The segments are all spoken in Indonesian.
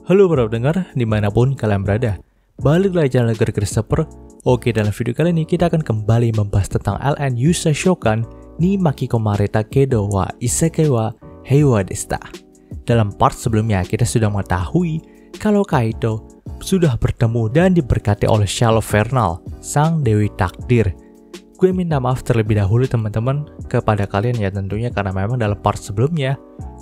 Halo para pendengar, dimanapun kalian berada. Balik lagi channel Negeri Christopher. Oke, dalam video kali ini kita akan kembali membahas tentang LN Yusei Shokan ni Makikomare Takedo wa Isekai wa Heiwa deshita. Dalam part sebelumnya kita sudah mengetahui kalau Kaito sudah bertemu dan diberkati oleh Shallow Vernal, sang Dewi Takdir. Gue minta maaf terlebih dahulu teman-teman kepada kalian ya tentunya, karena memang dalam part sebelumnya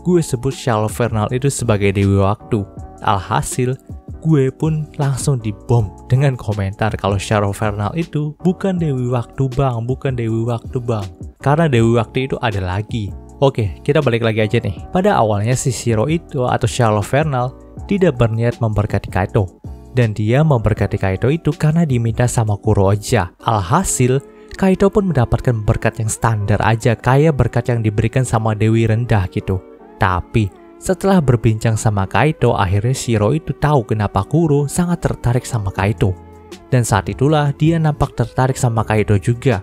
gue sebut Shallow Vernal itu sebagai Dewi Waktu. Alhasil gue pun langsung dibom dengan komentar kalau Shallow Vernal itu bukan Dewi Waktu bang, bukan Dewi Waktu bang, karena Dewi Waktu itu ada lagi. Oke, kita balik lagi aja nih. Pada awalnya si Shiro itu atau Shallow Vernal tidak berniat memberkati Kaito, dan dia memberkati Kaito itu karena diminta sama Kuroja. Alhasil Kaito pun mendapatkan berkat yang standar aja, kayak berkat yang diberikan sama Dewi Rendah gitu. Tapi setelah berbincang sama Kaito, akhirnya Shiro itu tahu kenapa Kuro sangat tertarik sama Kaito. Dan saat itulah dia nampak tertarik sama Kaito juga.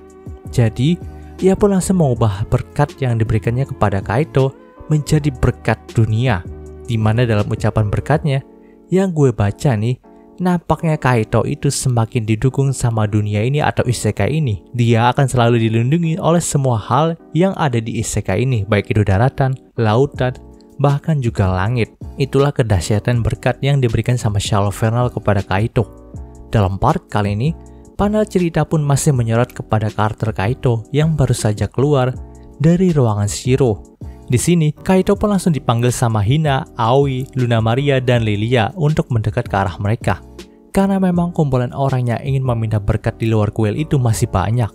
Jadi, ia pun langsung mengubah berkat yang diberikannya kepada Kaito menjadi berkat dunia. Dimana dalam ucapan berkatnya, yang gue baca nih, nampaknya Kaito itu semakin didukung sama dunia ini atau isekai ini. Dia akan selalu dilindungi oleh semua hal yang ada di isekai ini, baik itu daratan, lautan, bahkan juga langit. Itulah kedahsyatan berkat yang diberikan sama Shallow Vernal kepada Kaito. Dalam part kali ini, panel cerita pun masih menyorot kepada karakter Kaito yang baru saja keluar dari ruangan Shiro. Di sini, Kaito pun langsung dipanggil sama Hina, Aoi, Luna Maria, dan Lilia untuk mendekat ke arah mereka. Karena memang kumpulan orang yang ingin meminta berkat di luar kuil itu masih banyak.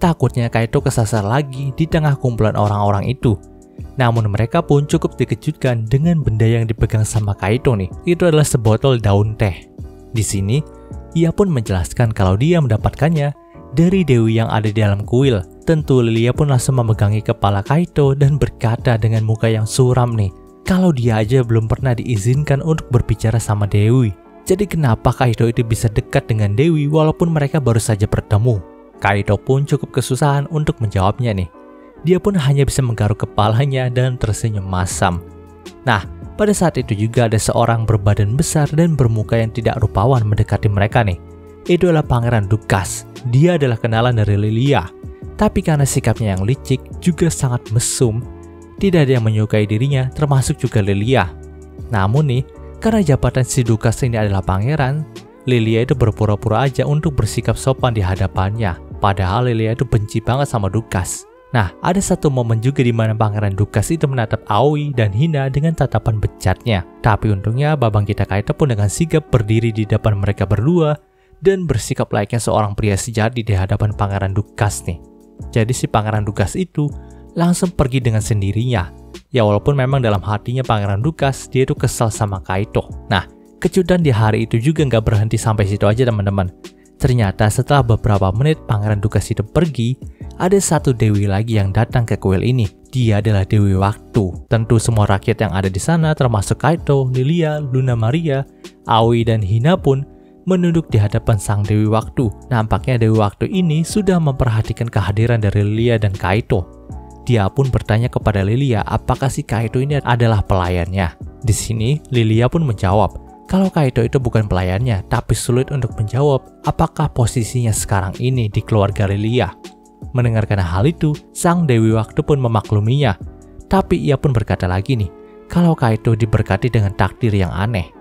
Takutnya Kaito kesasar lagi di tengah kumpulan orang-orang itu. Namun mereka pun cukup dikejutkan dengan benda yang dipegang sama Kaito nih. Itu adalah sebotol daun teh. Di sini, ia pun menjelaskan kalau dia mendapatkannya dari dewi yang ada di dalam kuil. Tentu Lilia pun langsung memegangi kepala Kaito dan berkata dengan muka yang suram nih, kalau dia aja belum pernah diizinkan untuk berbicara sama Dewi. Jadi kenapa Kaito itu bisa dekat dengan Dewi walaupun mereka baru saja bertemu? Kaito pun cukup kesusahan untuk menjawabnya nih. Dia pun hanya bisa menggaruk kepalanya dan tersenyum masam. Nah, pada saat itu juga ada seorang berbadan besar dan bermuka yang tidak rupawan mendekati mereka nih. Itu adalah Pangeran Dukas. Dia adalah kenalan dari Lilia. Tapi karena sikapnya yang licik juga sangat mesum, tidak ada yang menyukai dirinya termasuk juga Lilia. Namun nih, karena jabatan si Dukas ini adalah pangeran, Lilia itu berpura-pura aja untuk bersikap sopan di hadapannya. Padahal Lilia itu benci banget sama Dukas. Nah, ada satu momen juga di mana Pangeran Dukas itu menatap Aoi dan Hina dengan tatapan bejatnya. Tapi untungnya Babang kita Kaito pun dengan sigap berdiri di depan mereka berdua dan bersikap layaknya seorang pria sejati di hadapan Pangeran Dukas nih. Jadi si Pangeran Dukas itu langsung pergi dengan sendirinya. Ya walaupun memang dalam hatinya Pangeran Dukas dia itu kesal sama Kaito. Nah, kejutan di hari itu juga nggak berhenti sampai situ aja teman-teman. Ternyata setelah beberapa menit Pangeran Dukas itu pergi, ada satu dewi lagi yang datang ke kuil ini. Dia adalah Dewi Waktu. Tentu semua rakyat yang ada di sana termasuk Kaito, Lilia, Luna Maria, Aoi, dan Hina pun menunduk di hadapan sang Dewi Waktu. Nampaknya Dewi Waktu ini sudah memperhatikan kehadiran dari Lilia dan Kaito. Dia pun bertanya kepada Lilia apakah si Kaito ini adalah pelayannya. Di sini Lilia pun menjawab kalau Kaito itu bukan pelayannya, tapi sulit untuk menjawab apakah posisinya sekarang ini di keluarga Lilia. Mendengarkan hal itu, sang Dewi Waktu pun memakluminya. Tapi ia pun berkata lagi nih, kalau Kaito diberkati dengan takdir yang aneh.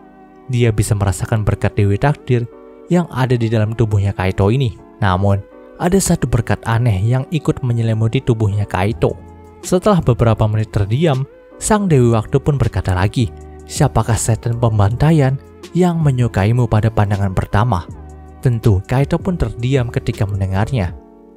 Dia bisa merasakan berkat Dewi Takdir yang ada di dalam tubuhnya Kaito ini. Namun, ada satu berkat aneh yang ikut menyelimuti tubuhnya Kaito. Setelah beberapa menit terdiam, sang Dewi Waktu pun berkata lagi, siapakah setan pembantaian yang menyukaimu pada pandangan pertama? Tentu, Kaito pun terdiam ketika mendengarnya.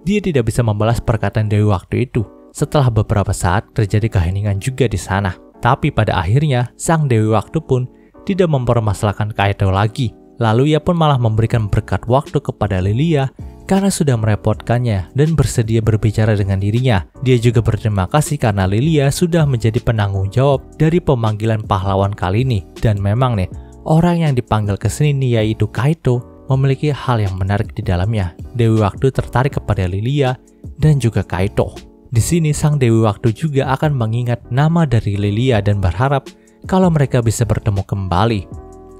Dia tidak bisa membalas perkataan Dewi Waktu itu. Setelah beberapa saat, terjadi keheningan juga di sana. Tapi pada akhirnya, sang Dewi Waktu pun tidak mempermasalahkan Kaito lagi. Lalu ia pun malah memberikan berkat waktu kepada Lilia karena sudah merepotkannya dan bersedia berbicara dengan dirinya. Dia juga berterima kasih karena Lilia sudah menjadi penanggung jawab dari pemanggilan pahlawan kali ini. Dan memang nih, orang yang dipanggil ke sini yaitu Kaito memiliki hal yang menarik di dalamnya. Dewi Waktu tertarik kepada Lilia dan juga Kaito. Di sini sang Dewi Waktu juga akan mengingat nama dari Lilia dan berharap kalau mereka bisa bertemu kembali.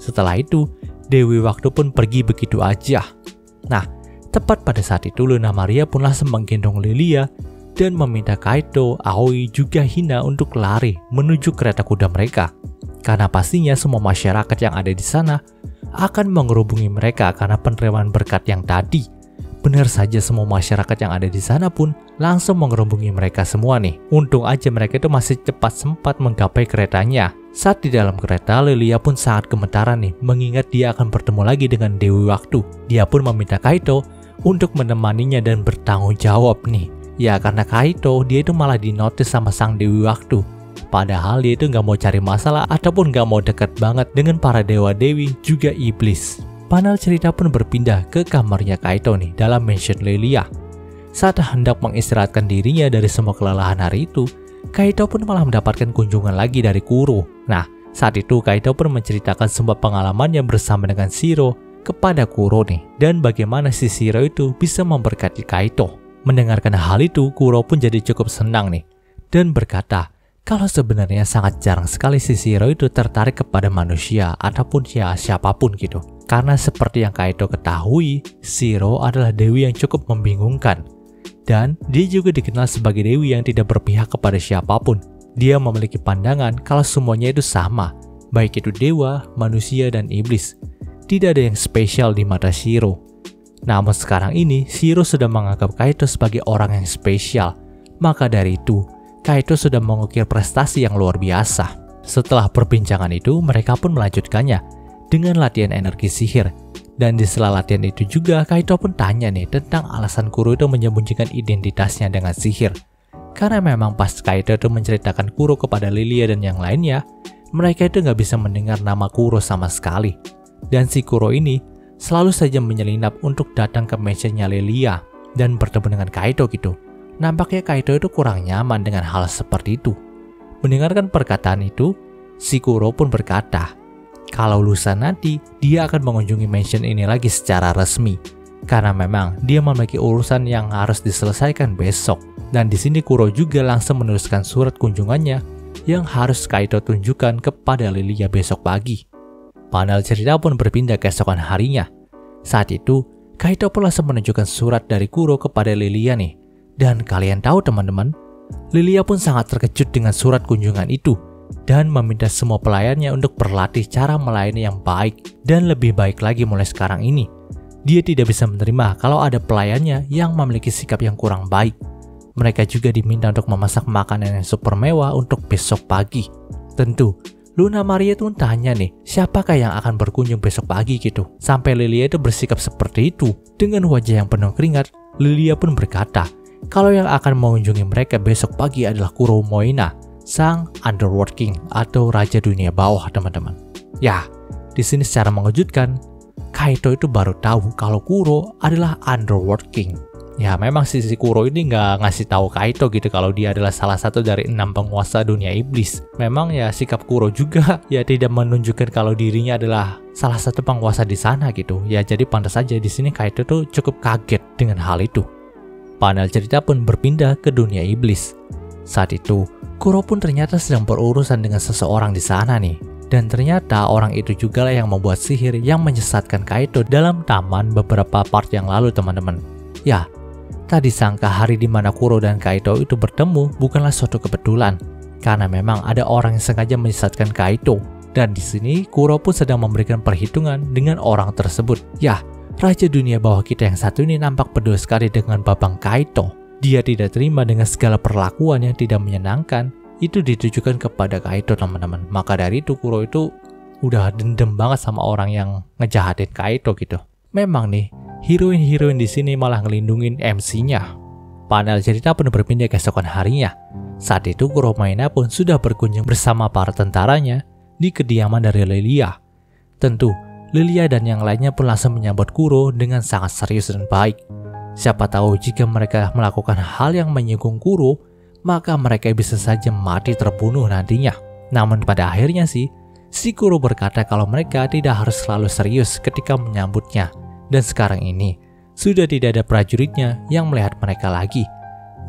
Setelah itu, Dewi Waktu pun pergi begitu aja. Nah, tepat pada saat itu Luna Maria pun langsung menggendong Lilia dan meminta Kaito, Aoi, juga Hina untuk lari menuju kereta kuda mereka. Karena pastinya semua masyarakat yang ada di sana akan mengerubungi mereka karena penerimaan berkat yang tadi. Benar saja semua masyarakat yang ada di sana pun langsung mengerubungi mereka semua nih. Untung aja mereka itu masih cepat sempat menggapai keretanya. Saat di dalam kereta, Lilia pun sangat gemetaran nih mengingat dia akan bertemu lagi dengan Dewi Waktu. Dia pun meminta Kaito untuk menemaninya dan bertanggung jawab nih. Ya karena Kaito dia itu malah dinotis sama sang Dewi Waktu. Padahal dia itu nggak mau cari masalah ataupun nggak mau dekat banget dengan para dewa-dewi juga iblis. Panel cerita pun berpindah ke kamarnya Kaito nih dalam mansion Lilia. Saat hendak mengistirahatkan dirinya dari semua kelelahan hari itu, Kaito pun malah mendapatkan kunjungan lagi dari Kuro. Nah, saat itu Kaito pun menceritakan semua pengalamannya bersama dengan Shiro kepada Kuro nih. Dan bagaimana si Shiro itu bisa memberkati Kaito. Mendengarkan hal itu, Kuro pun jadi cukup senang nih. Dan berkata, kalau sebenarnya sangat jarang sekali si Shiro itu tertarik kepada manusia ataupun ya siapapun gitu. Karena seperti yang Kaito ketahui, Shiro adalah dewi yang cukup membingungkan. Dan dia juga dikenal sebagai dewi yang tidak berpihak kepada siapapun. Dia memiliki pandangan kalau semuanya itu sama, baik itu dewa, manusia, dan iblis. Tidak ada yang spesial di mata Shiro. Namun sekarang ini, Shiro sudah menganggap Kaito sebagai orang yang spesial. Maka dari itu, Kaito sudah mengukir prestasi yang luar biasa. Setelah perbincangan itu, mereka pun melanjutkannya dengan latihan energi sihir. Dan di sela latihan itu juga, Kaito pun tanya nih tentang alasan Kuro itu menyembunyikan identitasnya dengan sihir. Karena memang pas Kaito itu menceritakan Kuro kepada Lilia dan yang lainnya, mereka itu nggak bisa mendengar nama Kuro sama sekali. Dan si Kuro ini selalu saja menyelinap untuk datang ke mansionnya Lilia dan bertemu dengan Kaito gitu. Nampaknya Kaito itu kurang nyaman dengan hal seperti itu. Mendengarkan perkataan itu, si Kuro pun berkata, kalau lusa nanti dia akan mengunjungi mansion ini lagi secara resmi. Karena memang dia memiliki urusan yang harus diselesaikan besok. Dan di sini Kuro juga langsung menuliskan surat kunjungannya yang harus Kaito tunjukkan kepada Lilia besok pagi. Panel cerita pun berpindah keesokan harinya. Saat itu, Kaito pun langsung menunjukkan surat dari Kuro kepada Lilia nih. Dan kalian tahu teman-teman, Lilia pun sangat terkejut dengan surat kunjungan itu dan meminta semua pelayannya untuk berlatih cara melayani yang baik dan lebih baik lagi mulai sekarang ini. Dia tidak bisa menerima kalau ada pelayannya yang memiliki sikap yang kurang baik. Mereka juga diminta untuk memasak makanan yang super mewah untuk besok pagi. Tentu, Luna Maria tuh tanya nih, siapakah yang akan berkunjung besok pagi gitu. Sampai Lilia itu bersikap seperti itu. Dengan wajah yang penuh keringat, Lilia pun berkata, kalau yang akan mengunjungi mereka besok pagi adalah Kuro Moina, sang Underworld King atau Raja Dunia Bawah teman-teman. Ya, di sini secara mengejutkan, Kaito itu baru tahu kalau Kuro adalah Underworld King. Ya memang si Kuro ini nggak ngasih tahu Kaito gitu kalau dia adalah salah satu dari 6 penguasa dunia iblis. Memang ya sikap Kuro juga ya tidak menunjukkan kalau dirinya adalah salah satu penguasa di sana gitu. Ya jadi pantas saja di sini Kaito tuh cukup kaget dengan hal itu. Panel cerita pun berpindah ke dunia iblis. Saat itu Kuro pun ternyata sedang berurusan dengan seseorang di sana nih. Dan ternyata orang itu juga lah yang membuat sihir yang menyesatkan Kaito dalam taman beberapa part yang lalu teman-teman. Ya, tadi sangka hari di mana Kuro dan Kaito itu bertemu bukanlah suatu kebetulan, karena memang ada orang yang sengaja menyesatkan Kaito. Dan di sini Kuro pun sedang memberikan perhitungan dengan orang tersebut. Ya, Raja Dunia Bawah kita yang satu ini nampak peduli sekali dengan Babang Kaito. Dia tidak terima dengan segala perlakuan yang tidak menyenangkan itu ditujukan kepada Kaito teman-teman. Maka dari itu Kuro itu udah dendam banget sama orang yang ngejahatin Kaito gitu. Memang nih, heroin-heroin di sini malah ngelindungin MC-nya. Panel cerita pun berpindah keesokan harinya. Saat itu Kuro Moina pun sudah berkunjung bersama para tentaranya di kediaman dari Lilia. Tentu, Lilia dan yang lainnya pun langsung menyambut Kuro dengan sangat serius dan baik. Siapa tahu jika mereka melakukan hal yang menyinggung Kuro, maka mereka bisa saja mati terbunuh nantinya. Namun pada akhirnya sih, si Kuro berkata kalau mereka tidak harus selalu serius ketika menyambutnya. Dan sekarang ini, sudah tidak ada prajuritnya yang melihat mereka lagi.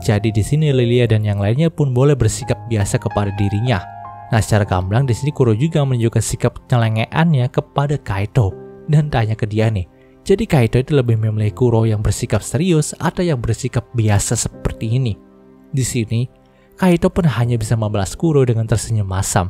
Jadi di sini Lilia dan yang lainnya pun boleh bersikap biasa kepada dirinya. Nah, secara gamblang di sini Kuro juga menunjukkan sikap nyelengeannya kepada Kaito dan tanya ke dia nih. Jadi Kaito itu lebih memilih Kuro yang bersikap serius atau yang bersikap biasa seperti ini. Di sini, Kaito pun hanya bisa membalas Kuro dengan tersenyum masam.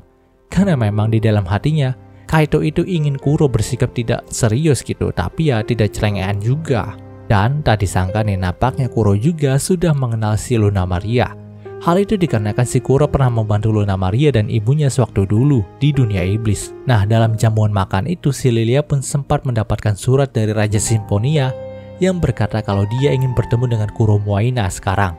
Karena memang di dalam hatinya, Kaito itu ingin Kuro bersikap tidak serius gitu, tapi ya tidak celengean juga. Dan tak disangka nih, nampaknya Kuro juga sudah mengenal si Luna Maria. Hal itu dikarenakan si Kuro pernah membantu Luna Maria dan ibunya sewaktu dulu di dunia iblis. Nah, dalam jamuan makan itu si Lilia pun sempat mendapatkan surat dari Raja Simfonia yang berkata kalau dia ingin bertemu dengan Kuro Moaina sekarang.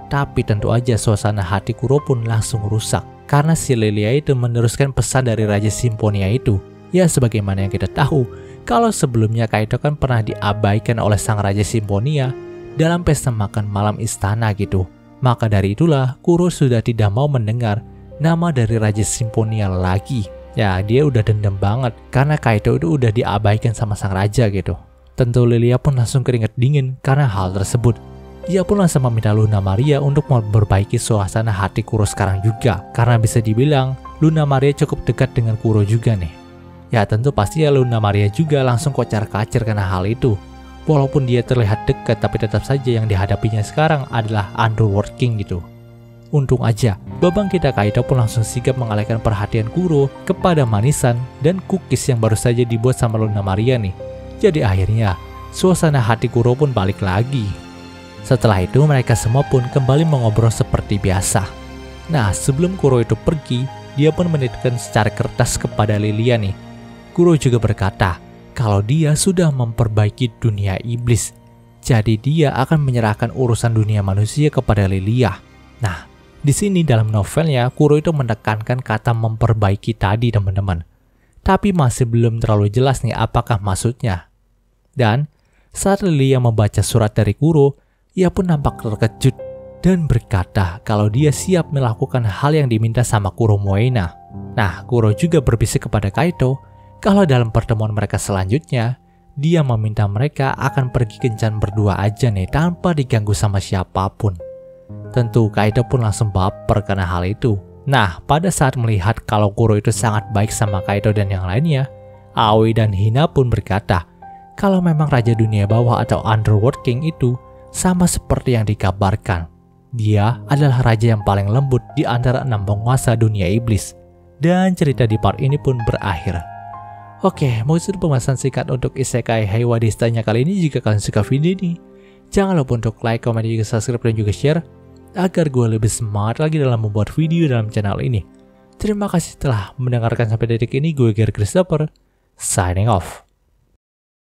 Tapi tentu aja suasana hati Kuro pun langsung rusak karena si Lilia itu meneruskan pesan dari Raja Simfonia itu. Ya, sebagaimana yang kita tahu, kalau sebelumnya Kaito kan pernah diabaikan oleh sang Raja Simfonia dalam pesta makan malam istana gitu. Maka dari itulah Kuro sudah tidak mau mendengar nama dari Raja Simfonia lagi. Ya, dia udah dendam banget karena Kaito itu udah diabaikan sama sang raja gitu. Tentu Lilia pun langsung keringat dingin karena hal tersebut. Dia pun langsung meminta Luna Maria untuk memperbaiki suasana hati Kuro sekarang juga. Karena bisa dibilang Luna Maria cukup dekat dengan Kuro juga nih. Ya, tentu pasti ya Luna Maria juga langsung kocar-kacir karena hal itu. Walaupun dia terlihat dekat, tapi tetap saja yang dihadapinya sekarang adalah Underworld King gitu. Untung aja, babang kita Kaito pun langsung sigap mengalihkan perhatian Kuro kepada manisan dan cookies yang baru saja dibuat sama Luna Maria nih. Jadi akhirnya, suasana hati Kuro pun balik lagi. Setelah itu, mereka semua pun kembali mengobrol seperti biasa. Nah, sebelum Kuro itu pergi, dia pun menitipkan secara kertas kepada Lilia nih. Kuro juga berkata, kalau dia sudah memperbaiki dunia iblis, jadi dia akan menyerahkan urusan dunia manusia kepada Lilia. Nah, di sini dalam novelnya Kuro itu menekankan kata memperbaiki tadi teman-teman. Tapi masih belum terlalu jelas nih apakah maksudnya. Dan saat Lilia membaca surat dari Kuro, ia pun nampak terkejut dan berkata kalau dia siap melakukan hal yang diminta sama Kuro Moaina. Nah, Kuro juga berbisik kepada Kaito kalau dalam pertemuan mereka selanjutnya, dia meminta mereka akan pergi kencan berdua aja nih tanpa diganggu sama siapapun. Tentu Kaito pun langsung baper karena hal itu. Nah, pada saat melihat kalau Kuro itu sangat baik sama Kaito dan yang lainnya, Aoi dan Hina pun berkata kalau memang Raja Dunia Bawah atau Underworld King itu sama seperti yang dikabarkan. Dia adalah raja yang paling lembut di antara 6 penguasa dunia iblis. Dan cerita di part ini pun berakhir. Oke, mungkin itu pembahasan singkat untuk Isekai Heiwa Destanya kali ini. Jika kalian suka video ini, jangan lupa untuk like, komen, juga subscribe, dan juga share agar gue lebih semangat lagi dalam membuat video dalam channel ini. Terima kasih telah mendengarkan sampai detik ini. Gue Gear Christopher, signing off.